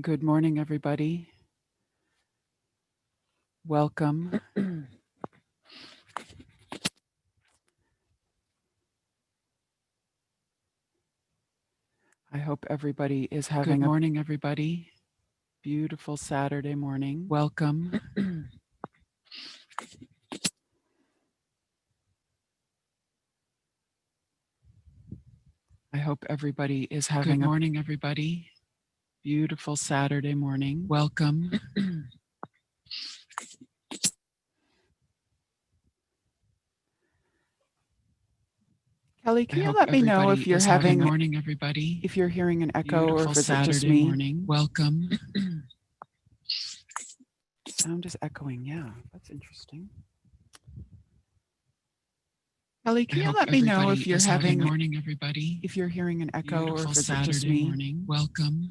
Good morning, everybody. Welcome. I hope everybody is having Good a morning, everybody. beautiful Saturday morning. Welcome. I hope everybody is Good having a morning, everybody. beautiful Saturday morning. Welcome. Kelly, I can you hope let me know everybody if you're is having having, morning, everybody. if you're hearing an echo or Beautiful if is it just Saturday me? morning. Welcome. Sound is echoing. Yeah, that's interesting. Kelly, Can I you hope let me know everybody if you're is having having, morning, everybody. if you're hearing an echo or Beautiful if is it just Saturday me? morning. Welcome.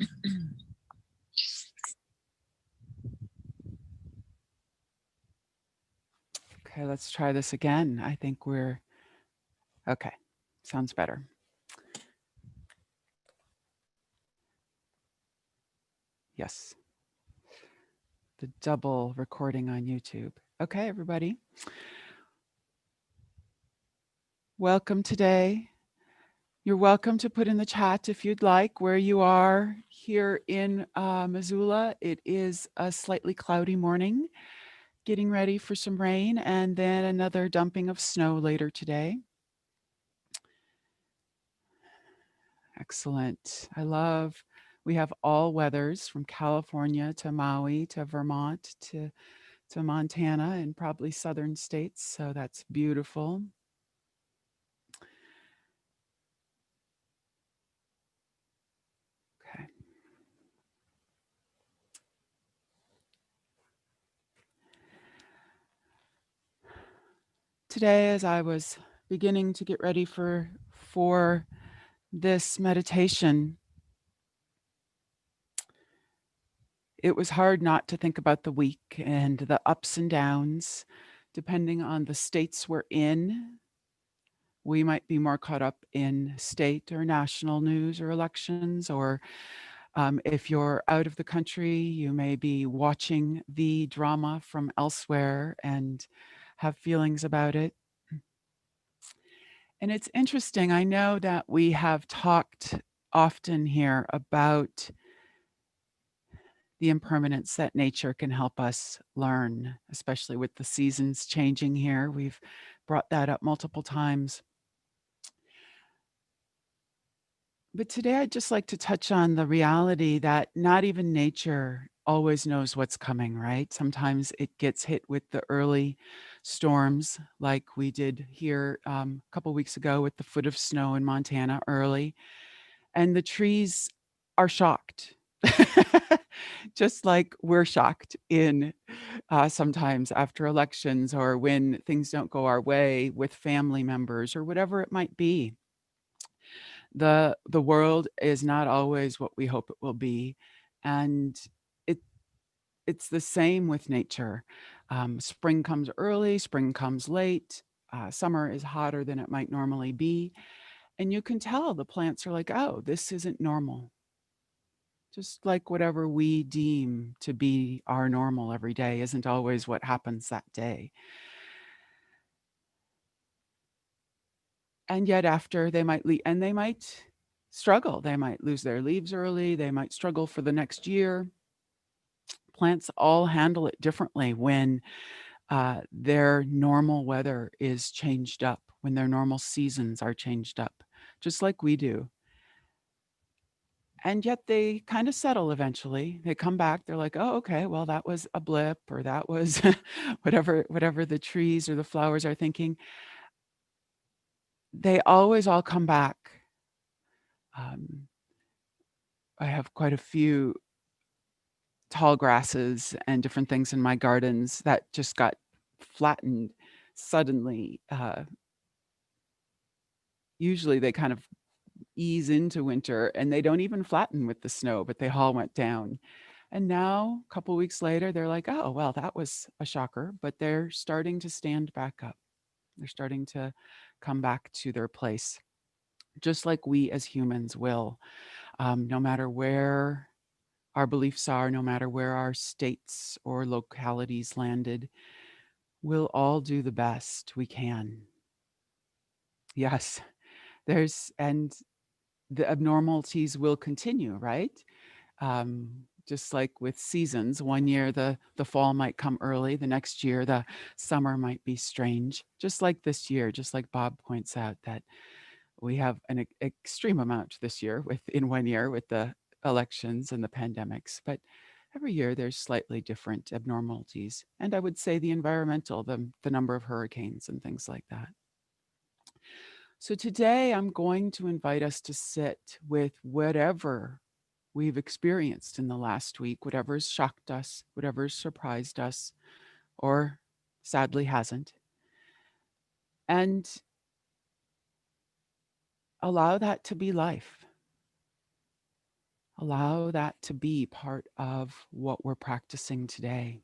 Okay, let's try this again. I think we're okay. Sounds better. Yes. The double recording on YouTube. Okay, everybody. Welcome today. You're welcome to put in the chat if you'd like where you are here in Missoula. It is a slightly cloudy morning, getting ready for some rain and then another dumping of snow later today. Excellent. We have all weathers from California to Maui to Vermont to Montana and probably southern states. So that's beautiful. Okay. Today, as I was beginning to get ready for this meditation, it was hard not to think about the week and the ups and downs, depending on the states we're in. We might be more caught up in state or national news or elections, or if you're out of the country, you may be watching the drama from elsewhere and have feelings about it. And it's interesting. I know that we have talked often here about the impermanence that nature can help us learn, especially with the seasons changing here. We've brought that up multiple times. But today I'd just like to touch on the reality that not even nature always knows what's coming, right? Sometimes it gets hit with the early storms, like we did here a couple weeks ago with the foot of snow in Montana early, and the trees are shocked. Just like we're shocked in sometimes after elections or when things don't go our way with family members or whatever it might be. The world is not always what we hope it will be, and it it's the same with nature. Spring comes early, spring comes late, summer is hotter than it might normally be, and you can tell the plants are like, "Oh, this isn't normal." Just like whatever we deem to be our normal every day isn't always what happens that day. And yet after they might struggle. They might lose their leaves early, they might struggle for the next year. Plants all handle it differently when their normal weather is changed up, when their normal seasons are changed up, just like we do. And yet they kind of settle eventually. They come back, they're like, "Oh, okay, well, that was a blip," or that was whatever the trees or the flowers are thinking. They always all come back. Um, I have quite a few tall grasses and different things in my gardens that just got flattened suddenly. Usually they kind of ease into winter and they don't even flatten with the snow, but they all went down. And now, a couple weeks later, they're like, oh, well, that was a shocker, but they're starting to stand back up. They're starting to come back to their place, just like we as humans will, no matter where our beliefs are, no matter where our states or localities landed, we'll all do the best we can. Yes, and the abnormalities will continue, right? Just like with seasons, one year the fall might come early, the next year the summer might be strange. Just like this year, just like Bob points out that we have an extreme amount this year within one year with the elections and the pandemics, but every year there's slightly different abnormalities. And I would say the environmental, the number of hurricanes and things like that. So today I'm going to invite us to sit with whatever we've experienced in the last week, whatever's shocked us, whatever's surprised us, or sadly hasn't, and allow that to be life. Allow that to be part of what we're practicing today.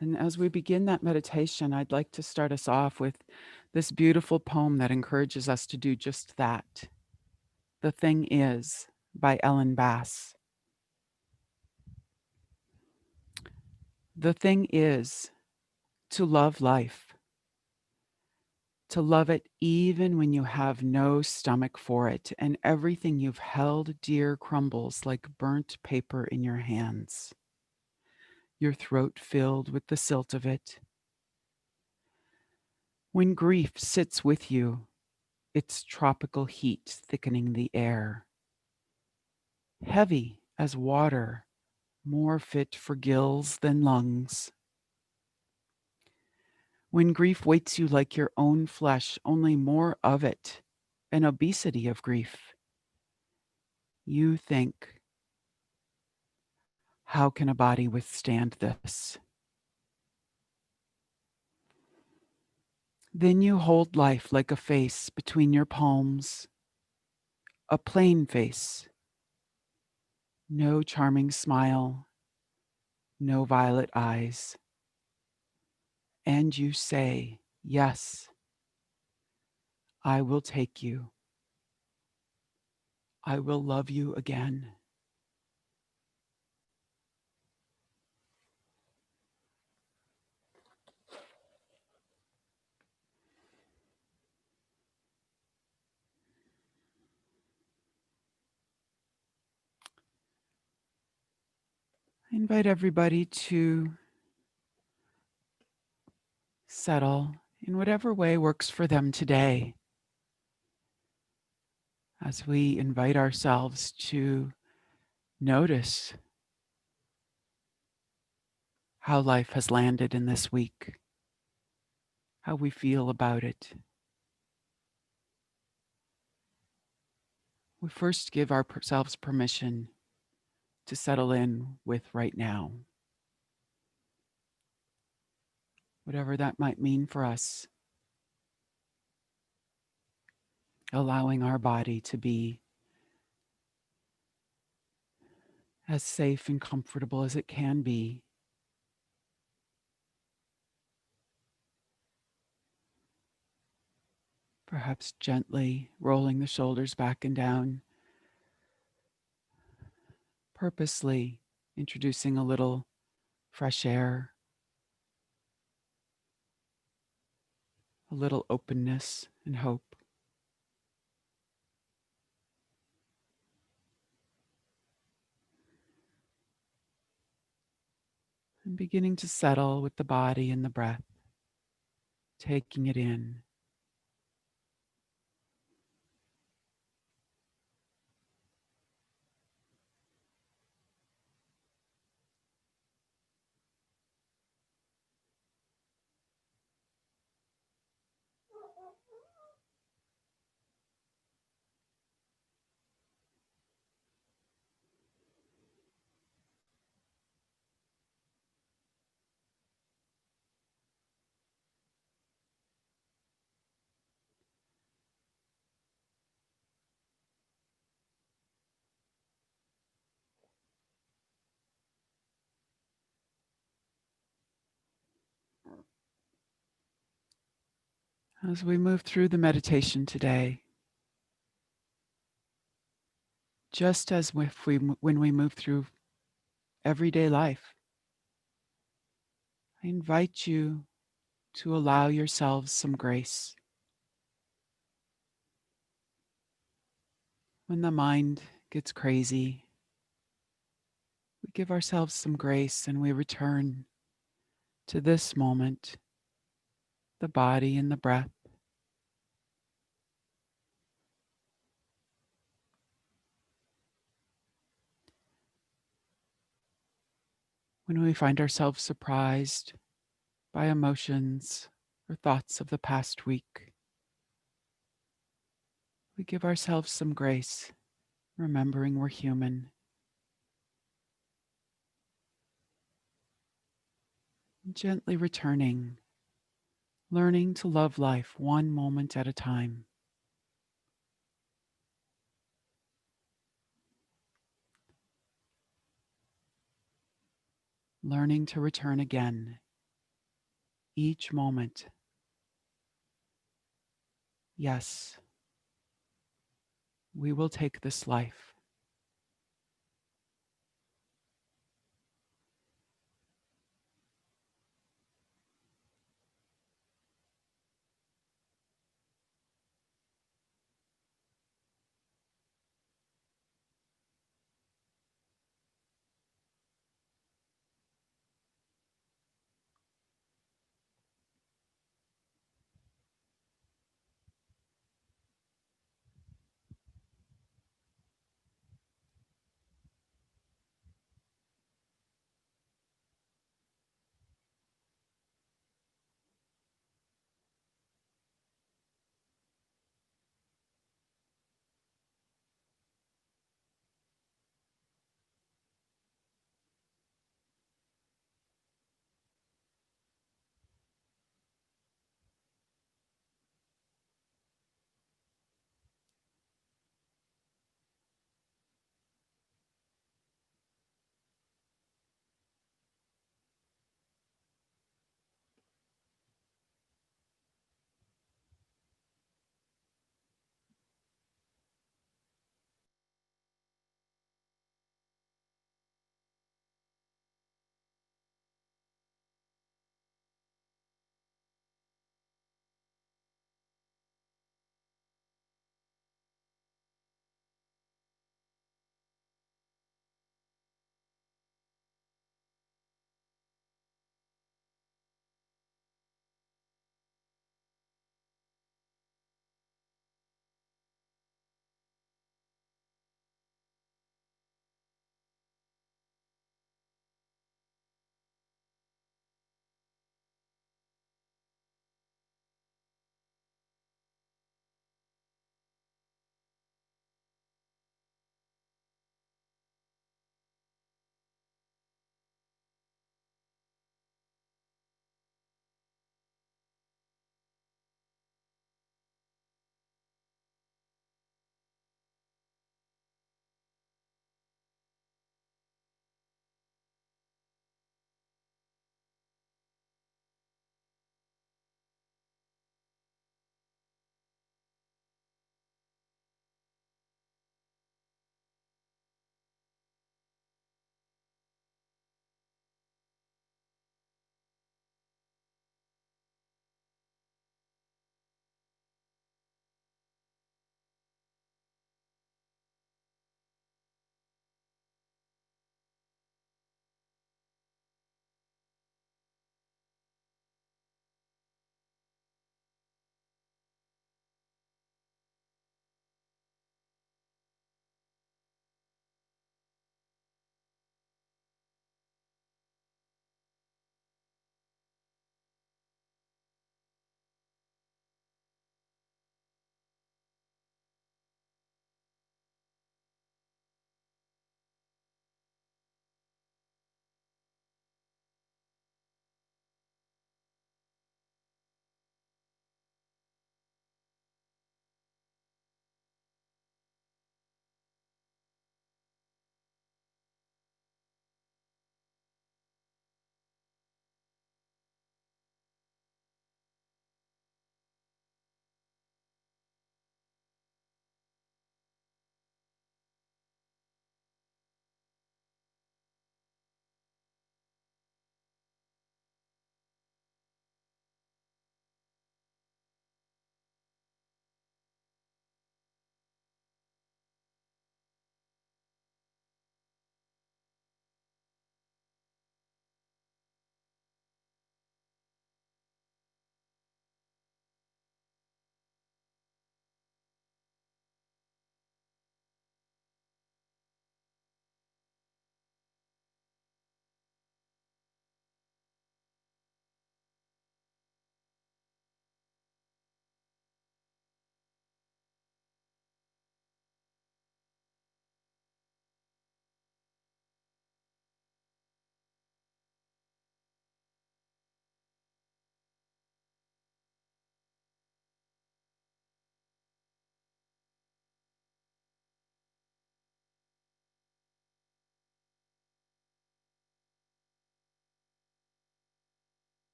And as we begin that meditation, I'd like to start us off with this beautiful poem that encourages us to do just that. The Thing Is by Ellen Bass. The thing is to love life, to love it even when you have no stomach for it and everything you've held dear crumbles like burnt paper in your hands, your throat filled with the silt of it. When grief sits with you, its tropical heat thickening the air, heavy as water, more fit for gills than lungs. When grief weights you like your own flesh, only more of it, an obesity of grief. You think, how can a body withstand this? Then you hold life like a face between your palms, a plain face, no charming smile, no violet eyes. And you say, yes, I will take you. I will love you again. I invite everybody to settle in whatever way works for them today as we invite ourselves to notice how life has landed in this week, how we feel about it. We first give ourselves permission to settle in with right now, whatever that might mean for us, allowing our body to be as safe and comfortable as it can be. Perhaps gently rolling the shoulders back and down, purposely introducing a little fresh air, a little openness and hope. And beginning to settle with the body and the breath, taking it in. As we move through the meditation today, just as if when we move through everyday life, I invite you to allow yourselves some grace. When the mind gets crazy, we give ourselves some grace and we return to this moment, the body and the breath. When we find ourselves surprised by emotions or thoughts of the past week, we give ourselves some grace, remembering we're human, and gently returning, learning to love life one moment at a time, learning to return again each moment. Yes, we will take this life.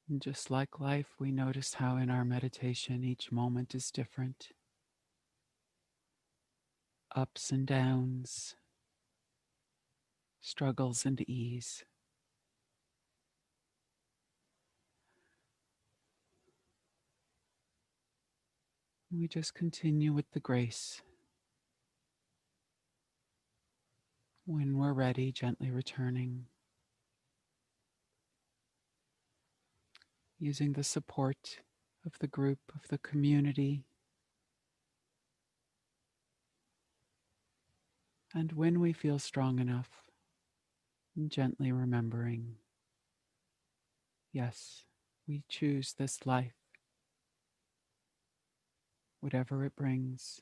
And just like life, we notice how in our meditation each moment is different, ups and downs, struggles and ease. We just continue with the grace. When we're ready, gently returning, using the support of the group, of the community. And when we feel strong enough, gently remembering, yes, we choose this life, whatever it brings.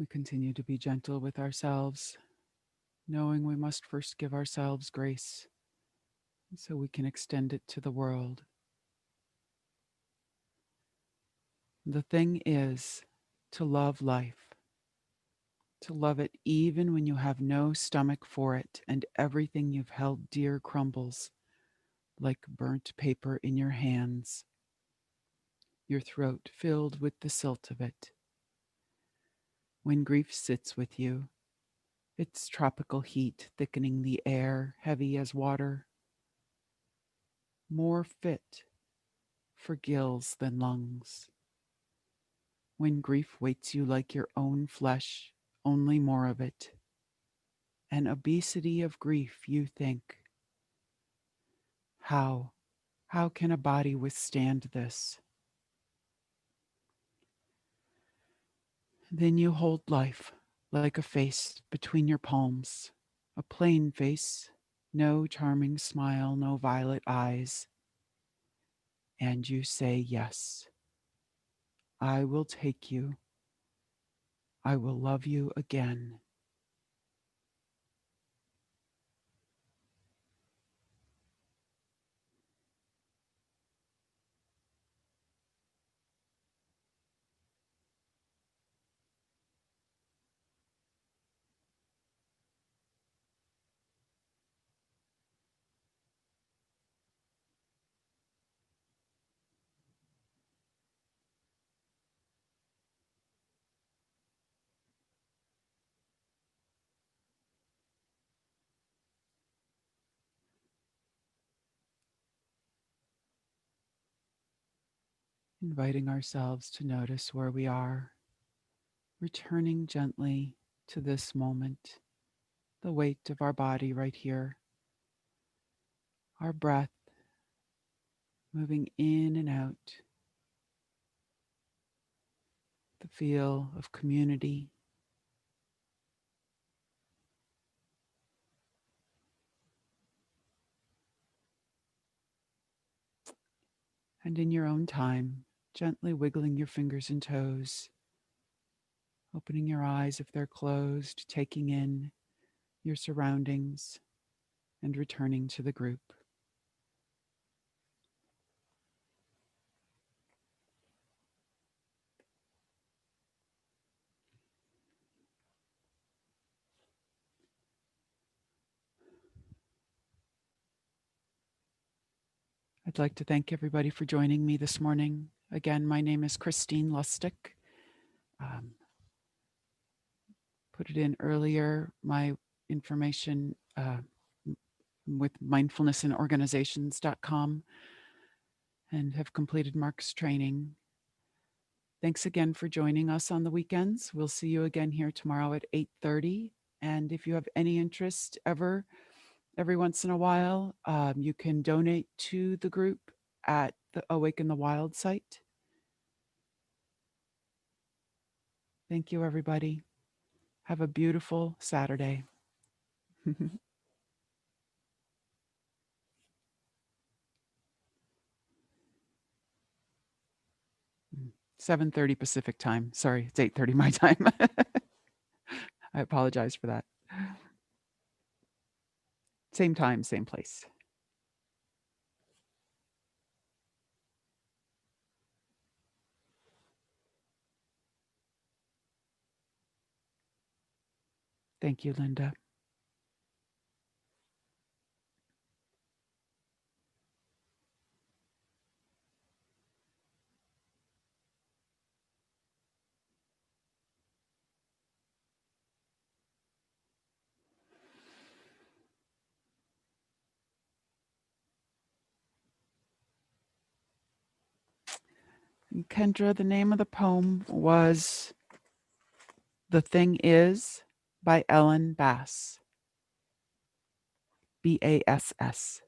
We continue to be gentle with ourselves, knowing we must first give ourselves grace so we can extend it to the world. The thing is to love life, to love it even when you have no stomach for it and everything you've held dear crumbles like burnt paper in your hands, your throat filled with the silt of it. When grief sits with you, its tropical heat thickening the air, heavy as water, more fit for gills than lungs. When grief waits you like your own flesh, only more of it. An obesity of grief, you think. How? How can a body withstand this? Then you hold life like a face between your palms, a plain face, no charming smile, no violet eyes, and you say, yes, I will take you. I will love you again. Inviting ourselves to notice where we are, returning gently to this moment, the weight of our body right here, our breath moving in and out, the feel of community, and in your own time, gently wiggling your fingers and toes, opening your eyes if they're closed, taking in your surroundings, and returning to the group. I'd like to thank everybody for joining me this morning. Again, my name is Christine Lustik. Um, put it in earlier, my information with mindfulnessinnorganizations.com and have completed Mark's training. Thanks again for joining us on the weekends. We'll see you again here tomorrow at 8:30. And if you have any interest every once in a while, you can donate to the group at the Awaken the Wild site. Thank you, everybody. Have a beautiful Saturday. 7:30 Pacific time. Sorry, it's 8:30 my time. I apologize for that. Same time, same place. Thank you, Linda. And Kendra, the name of the poem was The Thing Is by Ellen Bass. Bass.